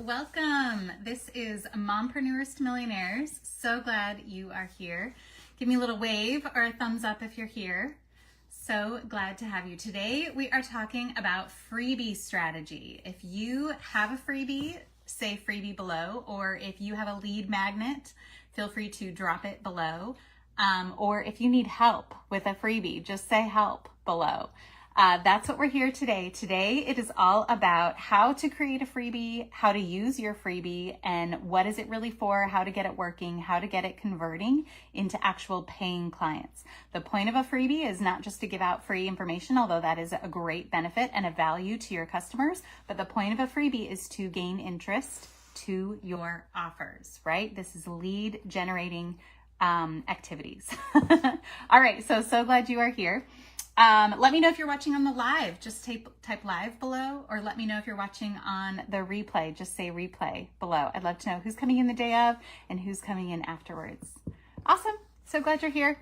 welcome. This is Mompreneurs to Millionaires. So glad you are here. Give me a little wave or a thumbs up if you're here. So glad to have you. Today we are talking about freebie strategy. If you have a freebie, say freebie below, or if you have a lead magnet, feel free to drop it below. Or if you need help with a freebie, just say help below. That's what we're here today. Today it is all about how to create a freebie, how to use your freebie, and what is it really for, how to get it working, how to get it converting into actual paying clients. The point of a freebie is not just to give out free information, although that is a great benefit and a value to your customers, but the point of a freebie is to gain interest to your offers, right? This is lead generating activities. All right, so glad you are here. Let me know if you're watching on the live, just type live below, or let me know if you're watching on the replay, just say replay below. I'd love to know who's coming in the day of and who's coming in afterwards. Awesome, so glad you're here.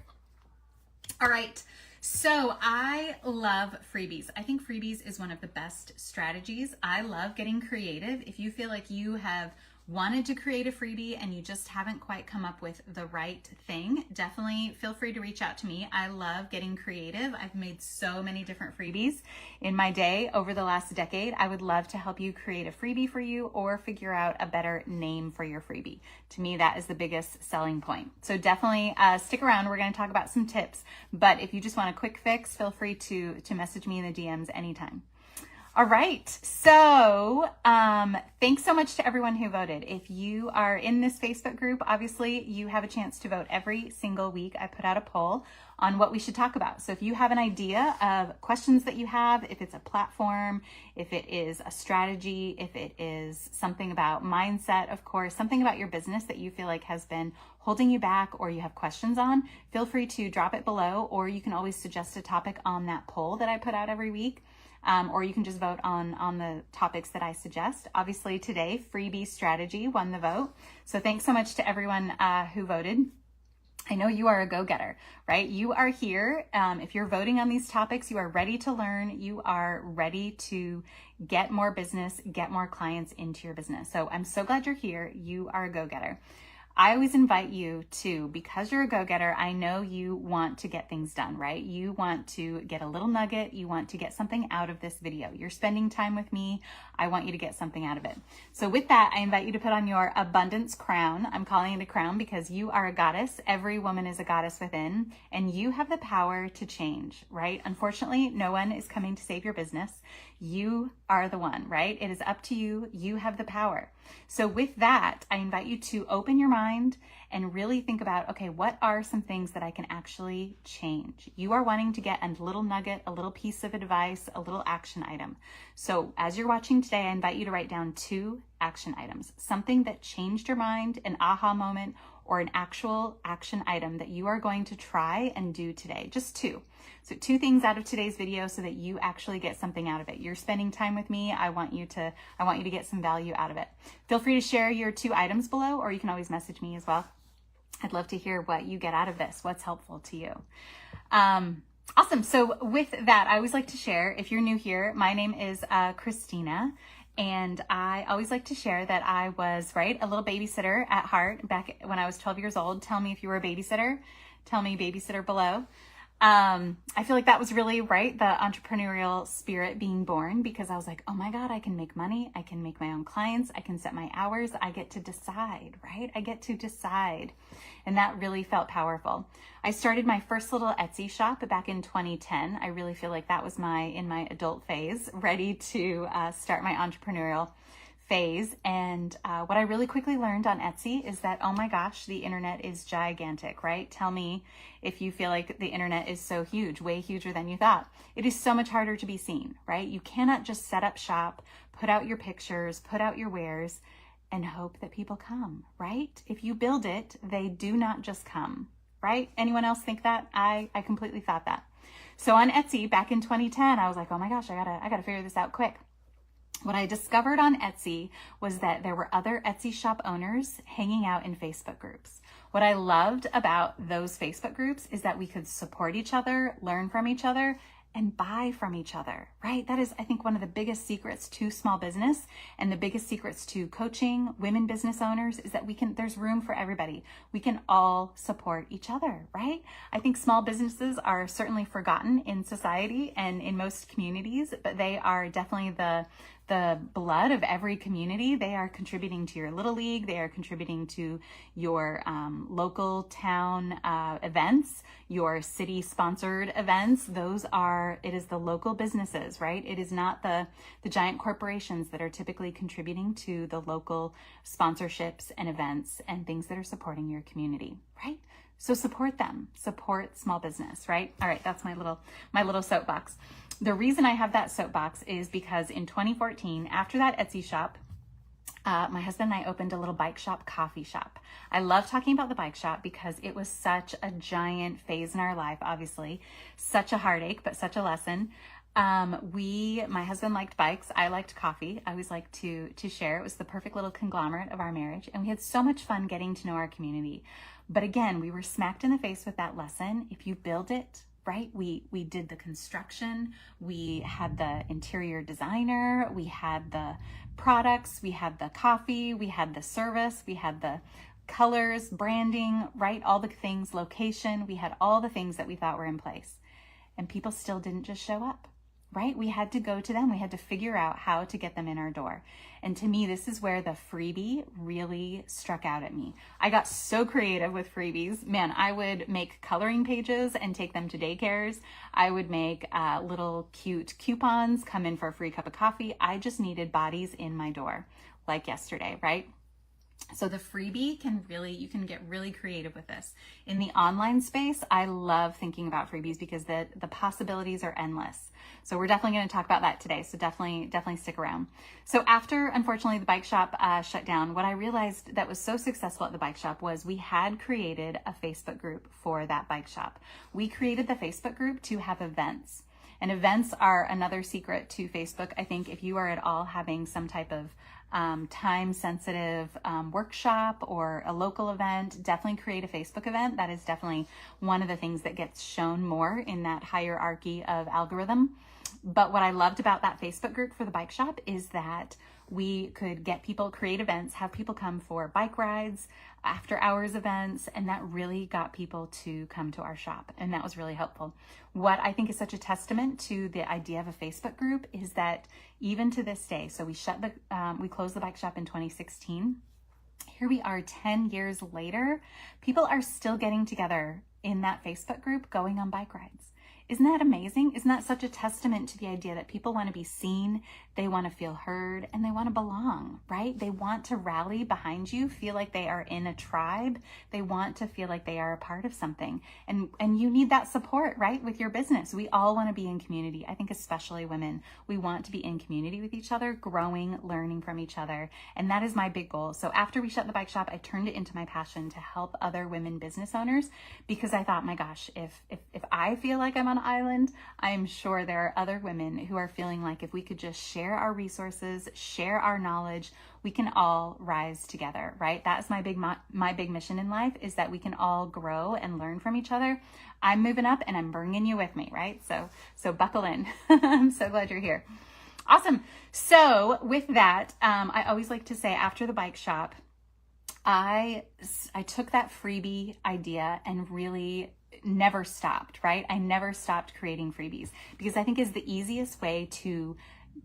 All right, so I love freebies. I think freebies is one of the best strategies. I love getting creative. If you feel like you have wanted to create a freebie and you just haven't quite come up with the right thing, definitely feel free to reach out to me. I love getting creative. I've made so many different freebies in my day over the last decade. I would love to help you create a freebie for you or figure out a better name for your freebie. To me, that is the biggest selling point. So definitely stick around. We're going to talk about some tips, but if you just want a quick fix, feel free to message me in the DMs anytime. All right, so thanks so much to everyone who voted. If you are in this Facebook group, obviously you have a chance to vote every single week. I put out a poll on what we should talk about. So if you have an idea of questions that you have, if it's a platform, if it is a strategy, if it is something about mindset, of course, something about your business that you feel like has been holding you back or you have questions on, feel free to drop it below, or you can always suggest a topic on that poll that I put out every week. Or you can just vote on the topics that I suggest. Obviously today, freebie strategy won the vote. So thanks so much to everyone who voted. I know you are a go-getter, right? You are here. If you're voting on these topics, you are ready to learn. You are ready to get more business, get more clients into your business. So I'm so glad you're here. You are a go-getter. I always invite you to, because you're a go-getter, I know you want to get things done, right? You want to get a little nugget. You want to get something out of this video. You're spending time with me. I want you to get something out of it. So with that, I invite you to put on your abundance crown. I'm calling it a crown because you are a goddess. Every woman is a goddess within, and you have the power to change, right? Unfortunately, no one is coming to save your business. You are the one, right? It is up to you. You have the power. So with that, I invite you to open your mind and really think about, okay, what are some things that I can actually change? You are wanting to get a little nugget, a little piece of advice, a little action item. So as you're watching today, I invite you to write down 2 action items, something that changed your mind, an aha moment, or an actual action item that you are going to try and do today. Just 2. So 2 things out of today's video so that you actually get something out of it. You're spending time with me. I want you to get some value out of it. Feel free to share your 2 items below, or you can always message me as well. I'd love to hear what you get out of this, what's helpful to you. Awesome. So with that, I always like to share, if you're new here, my name is Christina. And I always like to share that I was, right, a little babysitter at heart back when I was 12 years old. Tell me if you were a babysitter. Tell me babysitter below. I feel like that was really, right, the entrepreneurial spirit being born, because I was like, oh my God, I can make money. I can make my own clients. I can set my hours. I get to decide, right? I get to decide. And that really felt powerful. I started my first little Etsy shop back in 2010. I really feel like that was in my adult phase, ready to start my entrepreneurial phase. And what I really quickly learned on Etsy is that, oh my gosh, the internet is gigantic, right? Tell me if you feel like the internet is so huge, way huger than you thought. It is so much harder to be seen, right? You cannot just set up shop, put out your pictures, put out your wares, and hope that people come, right? If you build it, they do not just come, right? Anyone else think that? I completely thought that. So on Etsy back in 2010, I was like, oh my gosh, I gotta figure this out quick. What I discovered on Etsy was that there were other Etsy shop owners hanging out in Facebook groups. What I loved about those Facebook groups is that we could support each other, learn from each other, and buy from each other, right? That is, I think, one of the biggest secrets to small business, and the biggest secrets to coaching women business owners is that there's room for everybody. We can all support each other, right? I think small businesses are certainly forgotten in society and in most communities, but they are definitely the blood of every community. They are contributing to your little league. They are contributing to your local town events, your city sponsored events. It is the local businesses, right? It is not the giant corporations that are typically contributing to the local sponsorships and events and things that are supporting your community, right? So support them, support small business, right? All right, that's my little soapbox. The reason I have that soapbox is because in 2014, after that Etsy shop, my husband and I opened a little bike shop, coffee shop. I love talking about the bike shop because it was such a giant phase in our life, obviously, such a heartache, but such a lesson. My husband liked bikes. I liked coffee. I always liked to share. It was the perfect little conglomerate of our marriage. And we had so much fun getting to know our community. But again, we were smacked in the face with that lesson. If you build it, right? We did the construction, we had the interior designer, we had the products, we had the coffee, we had the service, we had the colors, branding, right? All the things, location, we had all the things that we thought were in place. And people still didn't just show up, right? We had to go to them. We had to figure out how to get them in our door. And to me, this is where the freebie really struck out at me. I got so creative with freebies. Man, I would make coloring pages and take them to daycares. I would make little cute coupons, come in for a free cup of coffee. I just needed bodies in my door, like yesterday, right? So the freebie you can get really creative with this. In the online space, I love thinking about freebies because the possibilities are endless. So we're definitely going to talk about that today. So definitely stick around. So after, unfortunately, the bike shop shut down, what I realized that was so successful at the bike shop was we had created a Facebook group for that bike shop. We created the Facebook group to have events. And events are another secret to Facebook. I think if you are at all having some type of time-sensitive workshop or a local event, definitely create a Facebook event. That is definitely one of the things that gets shown more in that hierarchy of algorithm. But what I loved about that Facebook group for the bike shop is that we could get people, create events, have people come for bike rides, after hours events, and that really got people to come to our shop. And that was really helpful. What I think is such a testament to the idea of a Facebook group is that even to this day, so we closed the bike shop in 2016. Here we are 10 years later, people are still getting together in that Facebook group going on bike rides. Isn't that amazing? Isn't that such a testament to the idea that people want to be seen, they want to feel heard, and they want to belong, right? They want to rally behind you, feel like they are in a tribe. They want to feel like they are a part of something. And you need that support, right, with your business. We all want to be in community. I think especially women, we want to be in community with each other, growing, learning from each other. And that is my big goal. So after we shut the bike shop, I turned it into my passion to help other women business owners because I thought, my gosh, if I feel like I'm on an island, I'm sure there are other women who are feeling like if we could just share our resources, share our knowledge, we can all rise together, right? That's my big mission in life, is that we can all grow and learn from each other. I'm moving up and I'm bringing you with me, right? So buckle in. I'm so glad you're here. Awesome. So with that, I always like to say after the bike shop, I took that freebie idea and really never stopped, right? I never stopped creating freebies because I think is the easiest way to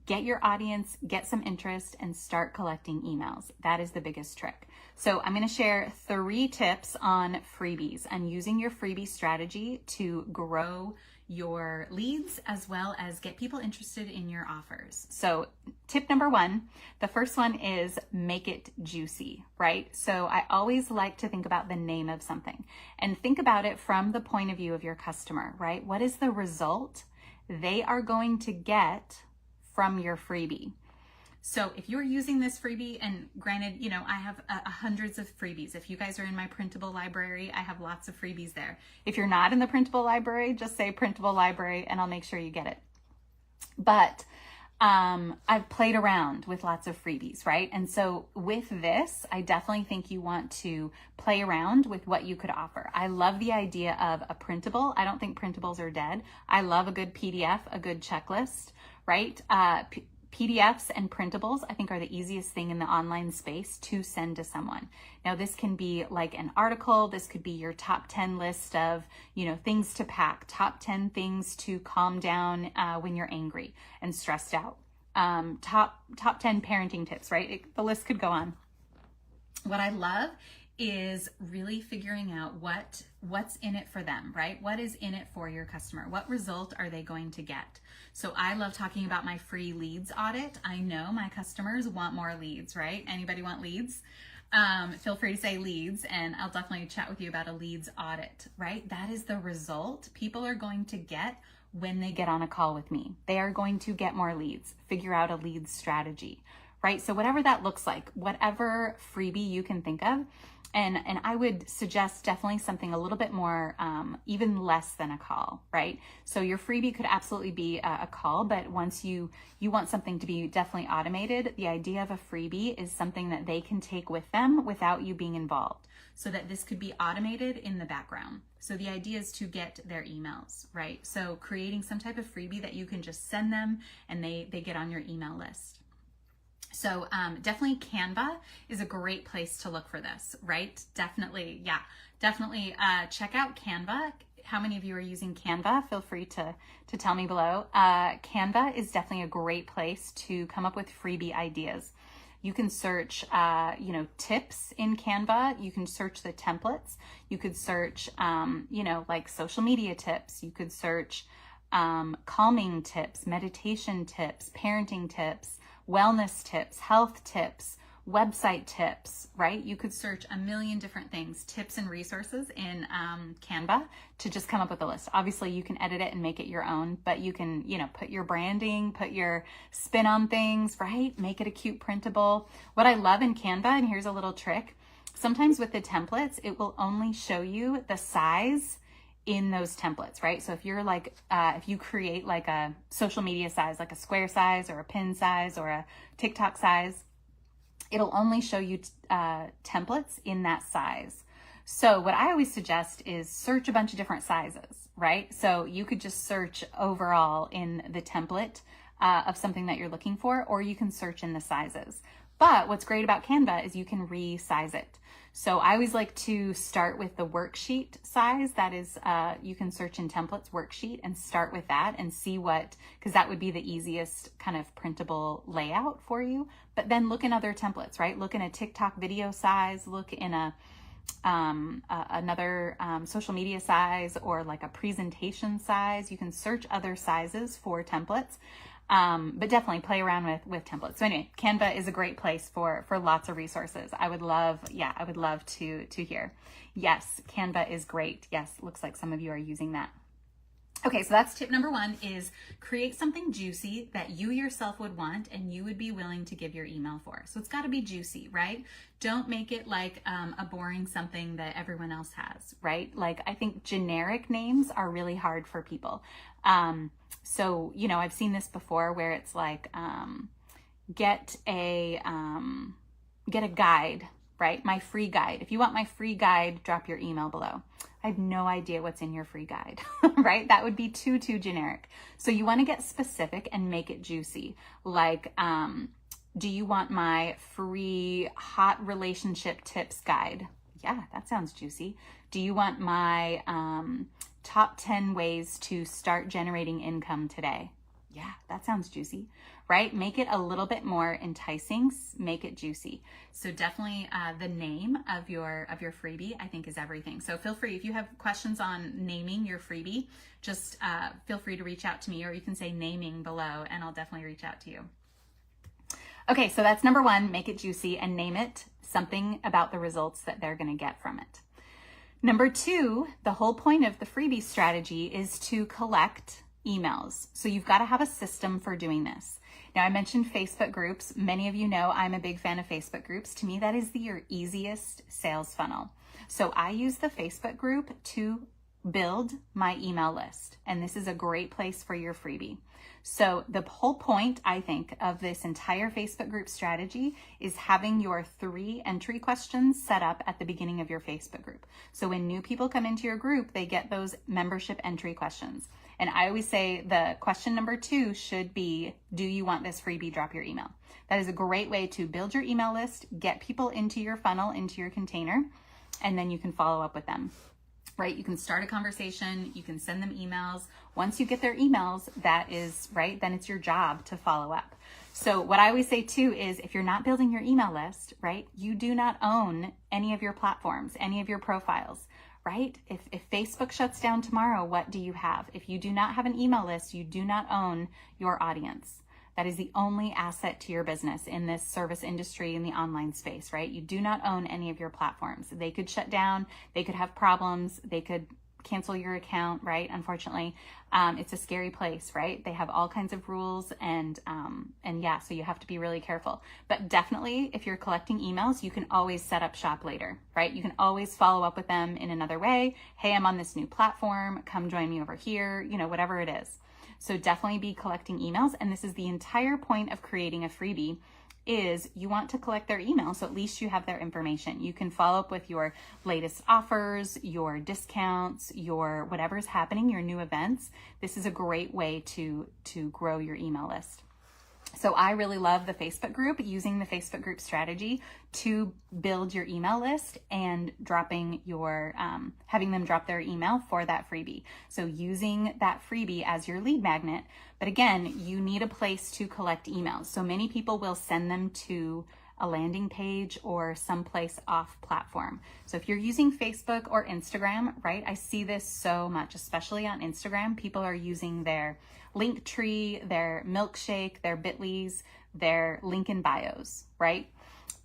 get your audience, get some interest, and start collecting emails. That is the biggest trick. So I'm going to share 3 tips on freebies and using your freebie strategy to grow your leads as well as get people interested in your offers. So tip number 1, the first one is make it juicy, right? So I always like to think about the name of something and think about it from the point of view of your customer, right? What is the result they are going to get from your freebie? So if you're using this freebie, and granted, I have hundreds of freebies. If you guys are in my printable library, I have lots of freebies there. If you're not in the printable library, just say printable library and I'll make sure you get it. But I've played around with lots of freebies, right? And so with this, I definitely think you want to play around with what you could offer. I love the idea of a printable. I don't think printables are dead. I love a good PDF, a good checklist, right? PDFs and printables, I think, are the easiest thing in the online space to send to someone. Now, this can be like an article. This could be your top 10 list of, things to pack, top 10 things to calm down when you're angry and stressed out. Top 10 parenting tips, right? The list could go on. What I love is really figuring out what's in it for them, right? What is in it for your customer? What result are they going to get? So I love talking about my free leads audit. I know my customers want more leads, right? Anybody want leads? Feel free to say leads, and I'll definitely chat with you about a leads audit, right? That is the result people are going to get when they get on a call with me. They are going to get more leads, figure out a lead strategy, right? So whatever that looks like, whatever freebie you can think of, and I would suggest definitely something a little bit more, even less than a call, right? So your freebie could absolutely be a call, but once you want something to be definitely automated, the idea of a freebie is something that they can take with them without you being involved, so that this could be automated in the background. So the idea is to get their emails, right? So creating some type of freebie that you can just send them and they get on your email list. So definitely Canva is a great place to look for this, right? Definitely check out Canva. How many of you are using Canva? Feel free to tell me below. Canva is definitely a great place to come up with freebie ideas. You can search, tips in Canva. You can search the templates. You could search, like social media tips. You could search calming tips, meditation tips, parenting tips, wellness tips, health tips, website tips, right? You could search a million different things, tips and resources in Canva to just come up with a list. Obviously, you can edit it and make it your own, but you can, put your branding, put your spin on things, right? Make it a cute printable. What I love in Canva, and here's a little trick, sometimes with the templates, it will only show you the size in those templates, right? So if you're like, if you create like a social media size, like a square size or a pin size or a TikTok size, it'll only show you templates in that size. So what I always suggest is search a bunch of different sizes, right? So you could just search overall in the template of something that you're looking for, or you can search in the sizes. But what's great about Canva is you can resize it. So I always like to start with the worksheet size. That is, you can search in templates worksheet and start with that and see because that would be the easiest kind of printable layout for you. But then look in other templates, right? Look in a TikTok video size, look in another social media size, or like a presentation size. You can search other sizes for templates. But definitely play around with templates. So anyway, Canva is a great place for lots of resources. I would love to hear. Yes, Canva is great. Yes, looks like some of you are using that. Okay, so that's tip number 1, is create something juicy that you yourself would want and you would be willing to give your email for. So it's got to be juicy, right? Don't make it like a boring something that everyone else has, right? Like, I think generic names are really hard for people. So, I've seen this before where it's like, get a guide, right? My free guide. If you want my free guide, drop your email below. I have no idea what's in your free guide, right? That would be too generic. So you want to get specific and make it juicy. Like, do you want my free hot relationship tips guide? Yeah, that sounds juicy. Do you want my top 10 ways to start generating income today? Yeah, that sounds juicy, right? Make it a little bit more enticing, make it juicy. So definitely the name of your freebie, I think, is everything. So feel free, if you have questions on naming your freebie, just feel free to reach out to me, or you can say naming below and I'll definitely reach out to you. Okay, so that's number 1, make it juicy and name it something about the results that they're going to get from it. Number 2, the whole point of the freebie strategy is to collect emails. So you've got to have a system for doing this. Now, I mentioned Facebook groups. Many of you know I'm a big fan of Facebook groups. To me, that is your easiest sales funnel. So I use the Facebook group to build my email list, and this is a great place for your freebie. So the whole point, I think, of this entire Facebook group strategy is having your 3 entry questions set up at the beginning of your Facebook group. So when new people come into your group, they get those membership entry questions. And I always say the question number 2 should be, do you want this freebie? Drop your email. That is a great way to build your email list, get people into your funnel, into your container, and then you can follow up with them. Right? You can start a conversation, you can send them emails. Once you get their emails, that is, right, then it's your job to follow up. So what I always say too is if you're not building your email list, right, you do not own any of your platforms, any of your profiles, right? If Facebook shuts down tomorrow, what do you have? If you do not have an email list, you do not own your audience. That is the only asset to your business in this service industry, in the online space, right? You do not own any of your platforms. They could shut down, they could have problems, they could cancel your account, right? Unfortunately, it's a scary place, right? They have all kinds of rules and yeah, so you have to be really careful. But definitely, if you're collecting emails, you can always set up shop later, right? You can always follow up with them in another way. Hey, I'm on this new platform, come join me over here, you know, whatever it is. So definitely be collecting emails. And this is the entire point of creating a freebie is you want to collect their email. So at least you have their information. You can follow up with your latest offers, your discounts, your whatever's happening, your new events. This is a great way to grow your email list. So I really love the Facebook group, using the Facebook group strategy to build your email list and dropping your, having them drop their email for that freebie. So using that freebie as your lead magnet. But again, you need a place to collect emails. So many people will send them to a landing page or someplace off platform. So if you're using Facebook or Instagram, right? I see this so much, especially on Instagram. People are using their link tree, their milkshake, their bit.lys, their link in bios, right?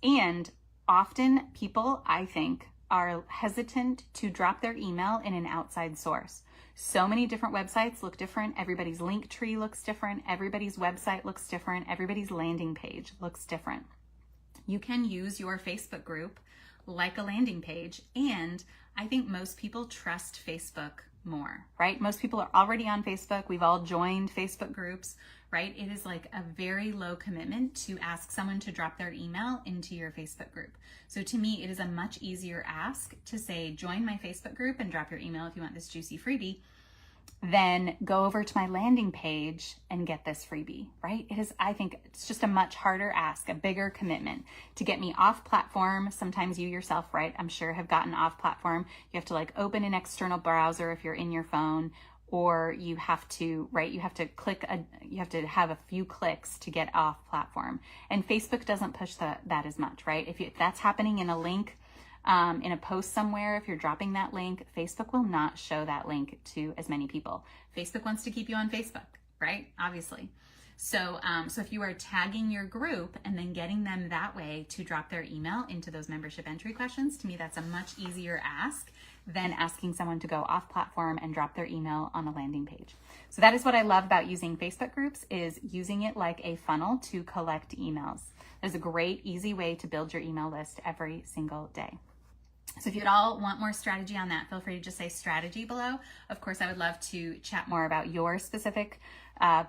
And often people, I think, are hesitant to drop their email in an outside source. So many different websites look different. Everybody's link tree looks different. Everybody's website looks different. Everybody's landing page looks different. You can use your Facebook group like a landing page, and I think most people trust Facebook more, right? Most people are already on Facebook. We've all joined Facebook groups, right? It is like a very low commitment to ask someone to drop their email into your Facebook group. So to me, it is a much easier ask to say, join my Facebook group and drop your email if you want this juicy freebie, then go over to my landing page and get this freebie, right? It is, I think it's just a much harder ask, a bigger commitment to get me off platform. Sometimes you yourself, right, I'm sure have gotten off platform. You have to like open an external browser if you're in your phone, or you have to, right, you have to you have to have a few clicks to get off platform. And Facebook doesn't push that as much, right? If that's happening in a link, in a post somewhere, if you're dropping that link, Facebook will not show that link to as many people. Facebook wants to keep you on Facebook, right? Obviously. So, so if you are tagging your group and then getting them that way to drop their email into those membership entry questions, to me, that's a much easier ask than asking someone to go off platform and drop their email on a landing page. So that is what I love about using Facebook groups, is using it like a funnel to collect emails. There's a great, easy way to build your email list every single day. So if you'd all want more strategy on that, feel free to just say strategy below. Of course, I would love to chat more about your specific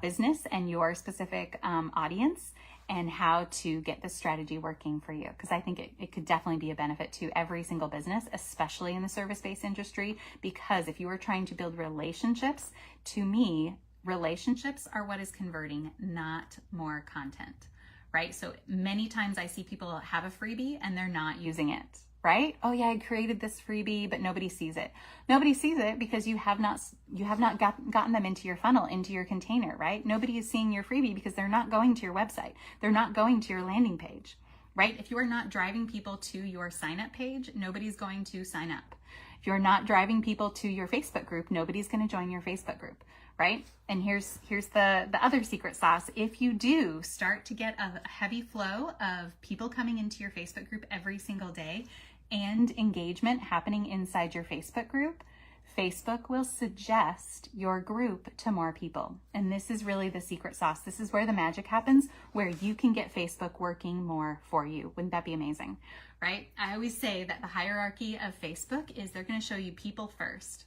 business and your specific audience and how to get this strategy working for you. Because I think it could definitely be a benefit to every single business, especially in the service-based industry. Because if you are trying to build relationships, to me, relationships are what is converting, not more content, right? So many times I see people have a freebie and they're not using it. Right? Oh yeah, I created this freebie, but nobody sees it. Nobody sees it because you have not gotten them into your funnel, into your container, right? Nobody is seeing your freebie because they're not going to your website. They're not going to your landing page, right? If you are not driving people to your sign up page, nobody's going to sign up. If you're not driving people to your Facebook group, nobody's going to join your Facebook group, right? And here's the other secret sauce. If you do start to get a heavy flow of people coming into your Facebook group every single day, and engagement happening inside your Facebook group, Facebook will suggest your group to more people. And this is really the secret sauce. This is where the magic happens, where you can get Facebook working more for you. Wouldn't that be amazing, right? I always say that the hierarchy of Facebook is they're going to show you people first.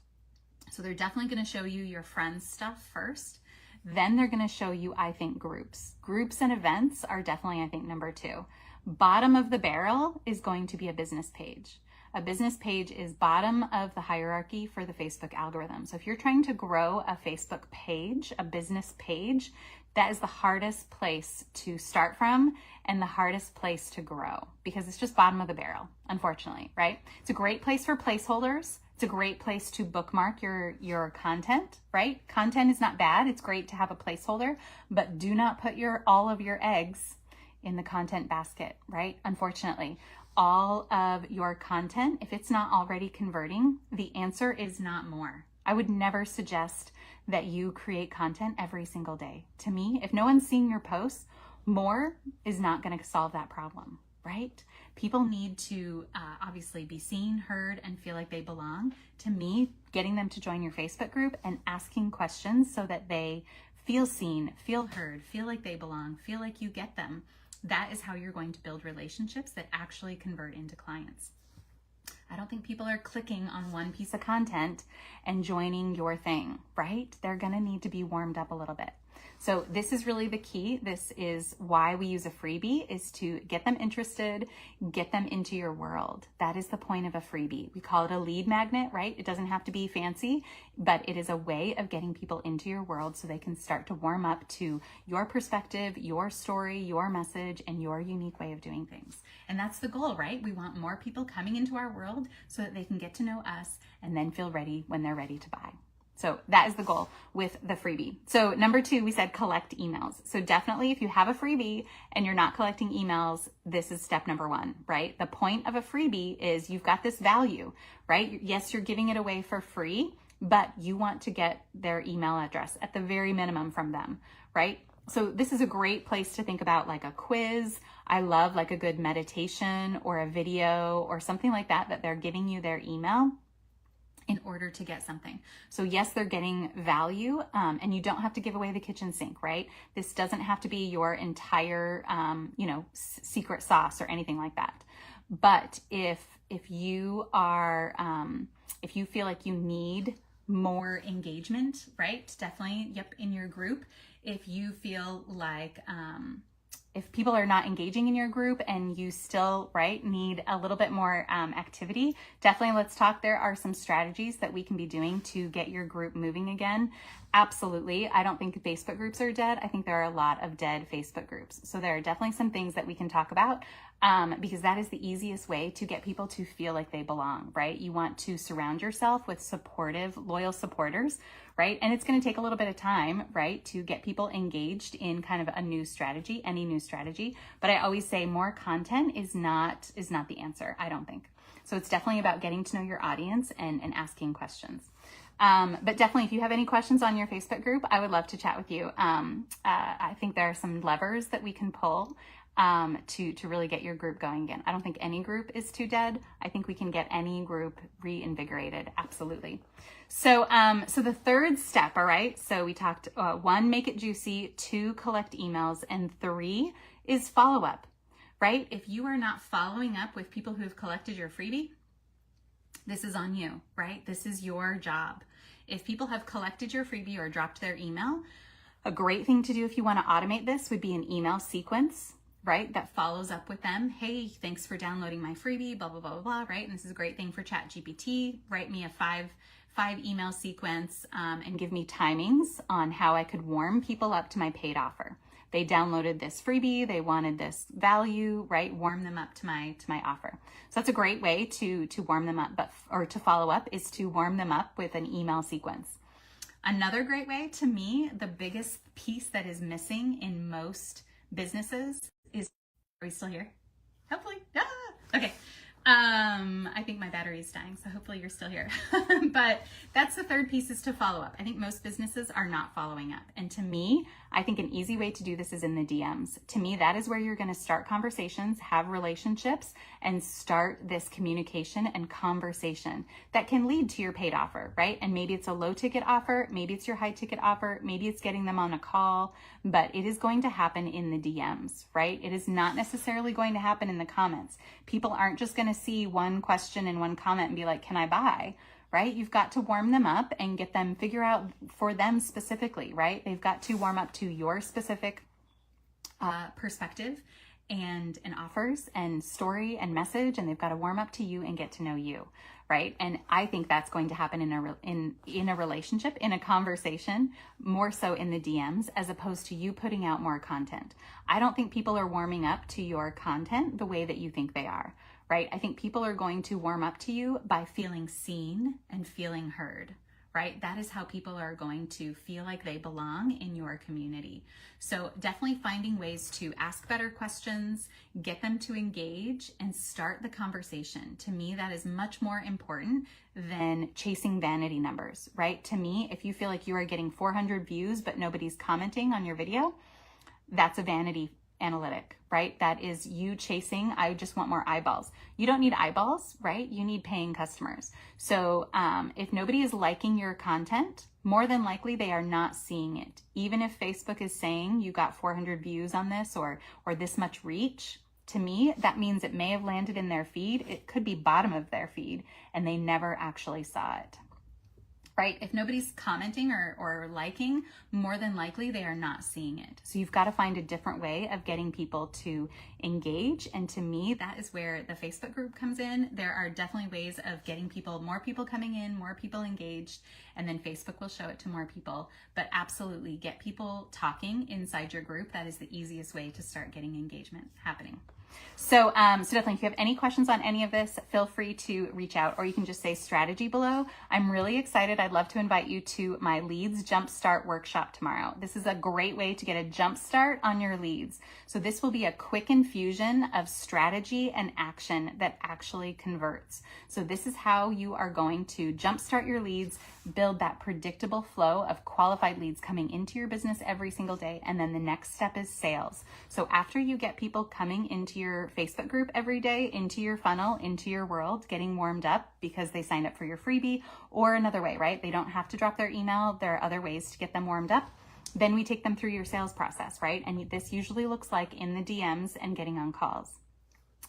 So they're definitely going to show you your friends' stuff first. Then they're going to show you, I think, groups. Groups and events are definitely, I think, number 2. Bottom of the barrel is going to be a business page. A business page is bottom of the hierarchy for the Facebook algorithm. So if you're trying to grow a Facebook page, a business page, that is the hardest place to start from and the hardest place to grow because it's just bottom of the barrel, unfortunately, right? It's a great place for placeholders. It's a great place to bookmark your content, right? Content is not bad. It's great to have a placeholder, but do not put all of your eggs in the content basket, right? Unfortunately, all of your content, if it's not already converting, the answer is not more. I would never suggest that you create content every single day. To me, if no one's seeing your posts, more is not going to solve that problem, right? People need to obviously be seen, heard, and feel like they belong. To me, getting them to join your Facebook group and asking questions so that they feel seen, feel heard, feel like they belong, feel like you get them. That is how you're going to build relationships that actually convert into clients. I don't think people are clicking on one piece of content and joining your thing, right? They're going to need to be warmed up a little bit. So this is really the key. This is why we use a freebie, is to get them interested, get them into your world. That is the point of a freebie. We call it a lead magnet, right? It doesn't have to be fancy, but it is a way of getting people into your world so they can start to warm up to your perspective, your story, your message, and your unique way of doing things. And that's the goal, right? We want more people coming into our world so that they can get to know us and then feel ready when they're ready to buy. So that is the goal with the freebie. So number 2, we said collect emails. So definitely if you have a freebie and you're not collecting emails, this is step number 1, right? The point of a freebie is you've got this value, right? Yes, you're giving it away for free, but you want to get their email address at the very minimum from them, right? So this is a great place to think about like a quiz. I love like a good meditation or a video or something like that, that they're giving you their email in order to get something. So yes, they're getting value, and you don't have to give away the kitchen sink, right? This doesn't have to be your entire, secret sauce or anything like that. But if you are, if you feel like you need more engagement, right? Definitely, yep, in your group. If you feel like, if people are not engaging in your group and you still, right, need a little bit more activity, definitely let's talk. There are some strategies that we can be doing to get your group moving again. Absolutely. I don't think Facebook groups are dead. I think there are a lot of dead Facebook groups. So there are definitely some things that we can talk about because that is the easiest way to get people to feel like they belong, right? You want to surround yourself with supportive, loyal supporters, right? And it's going to take a little bit of time, right, to get people engaged in kind of a new strategy, any new strategy. But I always say more content is not the answer, I don't think. So it's definitely about getting to know your audience and asking questions. But definitely, if you have any questions on your Facebook group, I would love to chat with you. I think there are some levers that we can pull to really get your group going again. I don't think any group is too dead. I think we can get any group reinvigorated. Absolutely. So, so the third step, all right. So we talked 1, make it juicy, 2, collect emails, and 3 is follow up, right? If you are not following up with people who have collected your freebie, this is on you, right? This is your job. If people have collected your freebie or dropped their email, a great thing to do if you want to automate this would be an email sequence, right? That follows up with them. Hey, thanks for downloading my freebie, blah, blah, blah, blah, blah, right? And this is a great thing for ChatGPT. Write me a five email sequence and give me timings on how I could warm people up to my paid offer. They downloaded this freebie, they wanted this value, right? Warm them up to my offer. So that's a great way to warm them up, or to follow up is to warm them up with an email sequence. Another great way, to me, the biggest piece that is missing in most businesses is, are we still here? Hopefully. Okay. I think my battery is dying, so hopefully you're still here. But that's the third piece, is to follow up. I think most businesses are not following up. And to me, I think an easy way to do this is in the DMs. To me, that is where you're going to start conversations, have relationships, and start this communication and conversation that can lead to your paid offer, right? And maybe it's a low ticket offer, maybe it's your high ticket offer, maybe it's getting them on a call, but it is going to happen in the DMs, right? It is not necessarily going to happen in the comments. People aren't just going to see one question and one comment and be like, can I buy? right? You've got to warm them up and get them, figure out for them specifically, right? They've got to warm up to your specific perspective and offers and story and message, and they've got to warm up to you and get to know you, right? And I think that's going to happen in a relationship, in a conversation, more so in the DMs, as opposed to you putting out more content. I don't think people are warming up to your content the way that you think they are, right? I think people are going to warm up to you by feeling seen and feeling heard, right? That is how people are going to feel like they belong in your community. So definitely finding ways to ask better questions, get them to engage, and start the conversation. To me, that is much more important than chasing vanity numbers, right? To me, if you feel like you are getting 400 views, but nobody's commenting on your video, that's a vanity analytic, right? That is you chasing, I just want more eyeballs. You don't need eyeballs, right? You need paying customers. So if nobody is liking your content, more than likely they are not seeing it. Even if Facebook is saying you got 400 views on this or this much reach, to me, that means it may have landed in their feed. It could be bottom of their feed and they never actually saw it. Right? If nobody's commenting or liking, more than likely they are not seeing it. So you've got to find a different way of getting people to engage. And to me, that is where the Facebook group comes in. There are definitely ways of getting more people coming in, more people engaged, and then Facebook will show it to more people. But absolutely get people talking inside your group. That is the easiest way to start getting engagement happening. So definitely, if you have any questions on any of this, feel free to reach out, or you can just say strategy below. I'm really excited. I'd love to invite you to my Leads Jumpstart workshop tomorrow. This is a great way to get a jumpstart on your leads. So this will be a quick infusion of strategy and action that actually converts. So this is how you are going to jumpstart your leads, build that predictable flow of qualified leads coming into your business every single day. And then the next step is sales. So after you get people coming into your Facebook group every day, into your funnel, into your world, getting warmed up because they signed up for your freebie, or another way, right? They don't have to drop their email. There are other ways to get them warmed up. Then we take them through your sales process, right? And this usually looks like in the DMs and getting on calls.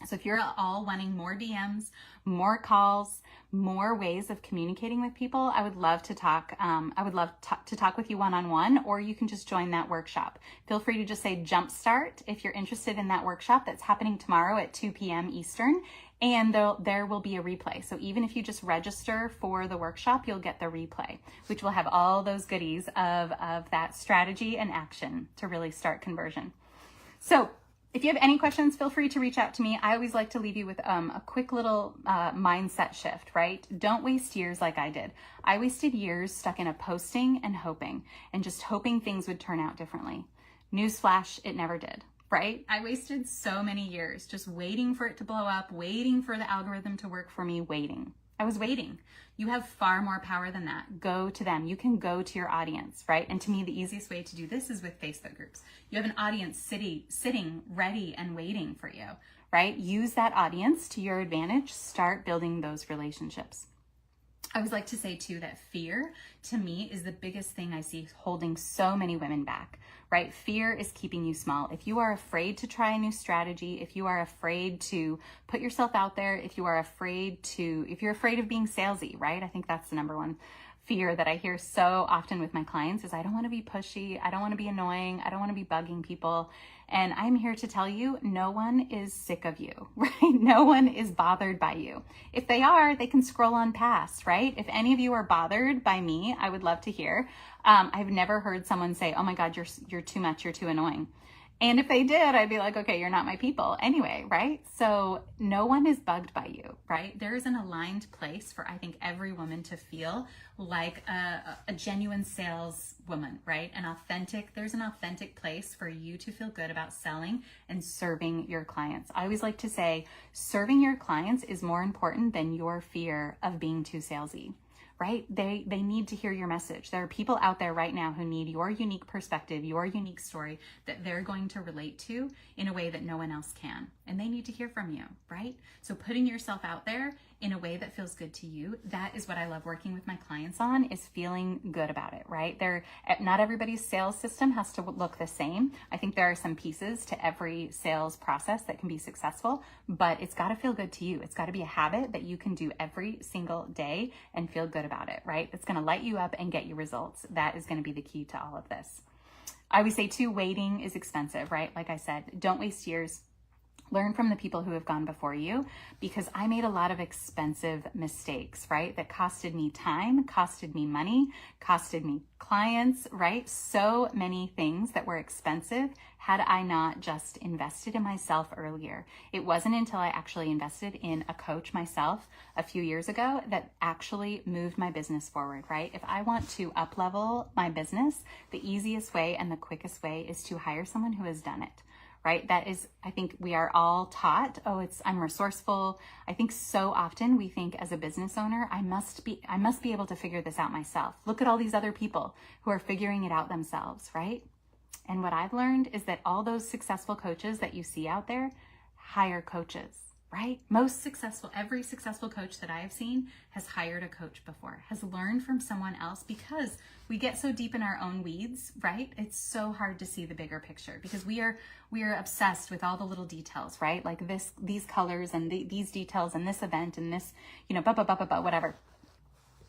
So if you're all wanting more DMs, more calls, more ways of communicating with people, I would love to talk. To talk with you one-on-one, or you can just join that workshop. Feel free to just say jumpstart if you're interested in that workshop that's happening tomorrow at 2 p.m. Eastern. And there will be a replay. So even if you just register for the workshop, you'll get the replay, which will have all those goodies of that strategy and action to really start conversion. So if you have any questions, feel free to reach out to me. I always like to leave you with a quick little mindset shift, right? Don't waste years like I did. I wasted years stuck in a posting and just hoping things would turn out differently. Newsflash, it never did, right? I wasted so many years just waiting for it to blow up, waiting for the algorithm to work for me, waiting. I was waiting. You have far more power than that. Go to them. You can go to your audience, right? And to me, the easiest way to do this is with Facebook groups. You have an audience sitting ready and waiting for you, right? Use that audience to your advantage. Start building those relationships. I always like to say too that fear, to me, is the biggest thing I see holding so many women back, right? Fear is keeping you small. If you are afraid to try a new strategy, if you are afraid to put yourself out there, if you're afraid of being salesy, right? I think that's the number one fear that I hear so often with my clients is I don't want to be pushy. I don't want to be annoying. I don't want to be bugging people. And I'm here to tell you, no one is sick of you, right? No one is bothered by you. If they are, they can scroll on past, right? If any of you are bothered by me, I would love to hear. I've never heard someone say, oh my God, you're too much, you're too annoying. And if they did, I'd be like, okay, you're not my people anyway, right? So no one is bugged by you, right? There is an aligned place for, I think, every woman to feel like a genuine saleswoman, right? There's an authentic place for you to feel good about selling and serving your clients. I always like to say, serving your clients is more important than your fear of being too salesy. Right? They need to hear your message. There are people out there right now who need your unique perspective, your unique story that they're going to relate to in a way that no one else can. And they need to hear from you, right? So putting yourself out there in a way that feels good to you. That is what I love working with my clients on, is feeling good about it, right? Not everybody's sales system has to look the same. I think there are some pieces to every sales process that can be successful, but it's got to feel good to you. It's got to be a habit that you can do every single day and feel good about it, right? It's going to light you up and get you results. That is going to be the key to all of this. I always say too, waiting is expensive, right? Like I said, don't waste years. Learn from the people who have gone before you, because I made a lot of expensive mistakes, right? That costed me time, costed me money, costed me clients, right? So many things that were expensive had I not just invested in myself earlier. It wasn't until I actually invested in a coach myself a few years ago that actually moved my business forward, right? If I want to up-level my business, the easiest way and the quickest way is to hire someone who has done it. Right? That is, I think we are all taught, I'm resourceful. I think so often we think as a business owner, I must be able to figure this out myself. Look at all these other people who are figuring it out themselves, right? And what I've learned is that all those successful coaches that you see out there hire coaches, right? Every successful coach that I have seen has hired a coach before, has learned from someone else, because we get so deep in our own weeds, right? It's so hard to see the bigger picture, because we are obsessed with all the little details, right? Like these colors and these details and this event and this, whatever.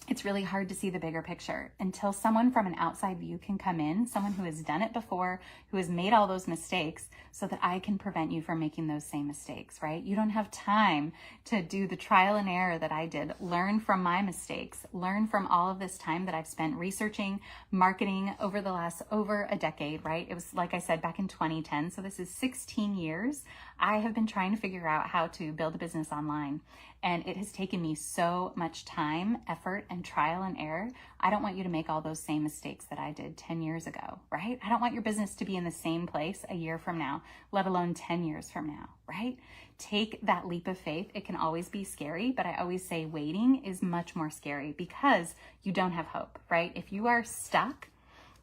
It's really hard to see the bigger picture until someone from an outside view can come in, someone who has done it before, who has made all those mistakes, so that I can prevent you from making those same mistakes, right? You don't have time to do the trial and error that I did. Learn from my mistakes. Learn from all of this time that I've spent researching marketing over a decade, right? It was, like I said, back in 2010. So this is 16 years. I have been trying to figure out how to build a business online. And it has taken me so much time, effort, and trial and error. I don't want you to make all those same mistakes that I did 10 years ago, right? I don't want your business to be in the same place a year from now, let alone 10 years from now, right? Take that leap of faith. It can always be scary, but I always say waiting is much more scary, because you don't have hope, right? If you are stuck,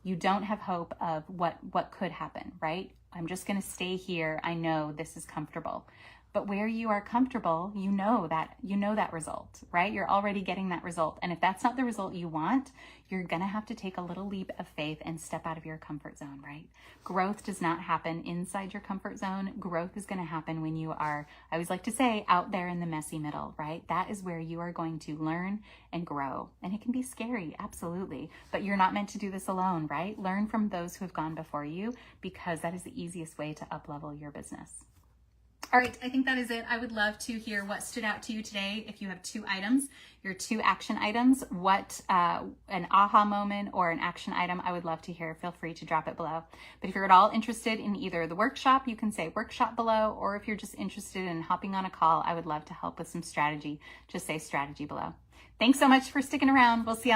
you don't have hope of what could happen, right? I'm just going to stay here. I know this is comfortable. But where you are comfortable, you know that result, right? You're already getting that result. And if that's not the result you want, you're going to have to take a little leap of faith and step out of your comfort zone, right? Growth does not happen inside your comfort zone. Growth is going to happen when you are, I always like to say, out there in the messy middle, right? That is where you are going to learn and grow. And it can be scary, absolutely. But you're not meant to do this alone, right? Learn from those who have gone before you, because that is the easiest way to up-level your business. All right, I think that is it. I would love to hear what stood out to you today. If you have 2 items, your 2 action items, what an aha moment or an action item, I would love to hear. Feel free to drop it below. But if you're at all interested in either the workshop, you can say workshop below, or if you're just interested in hopping on a call, I would love to help with some strategy. Just say strategy below. Thanks so much for sticking around. We'll see you on